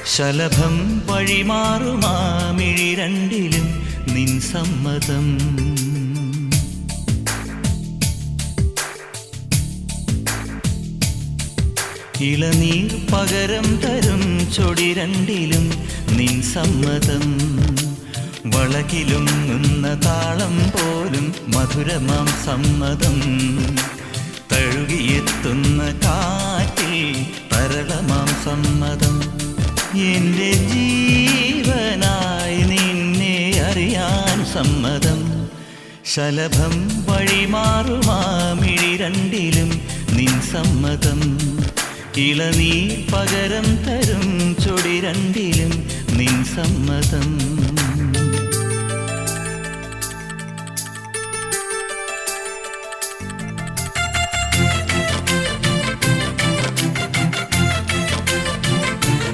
ശലഭം വഴിമാറുമാമിഴി രണ്ടിലും നിൻ സമ്മതം. ഇളനീർ പകരം തരും ചൊടി രണ്ടിലും നിൻ സമ്മതം. വളകിലും നിന്ന താളം പോലും മധുരമാം സമ്മതം. തഴുകിയെത്തുന്ന കാറ്റിൽ തരളമാം സമ്മതം. എൻ്റെ ജീവനായി നിന്നെ അറിയാൻ സമ്മതം. ശലഭം വഴിമാറുമാമിഴി രണ്ടിലും നിൻ സമ്മതം. ഇളനീർ പകരം തരും ചൊടി രണ്ടിലും നിൻ സമ്മതം.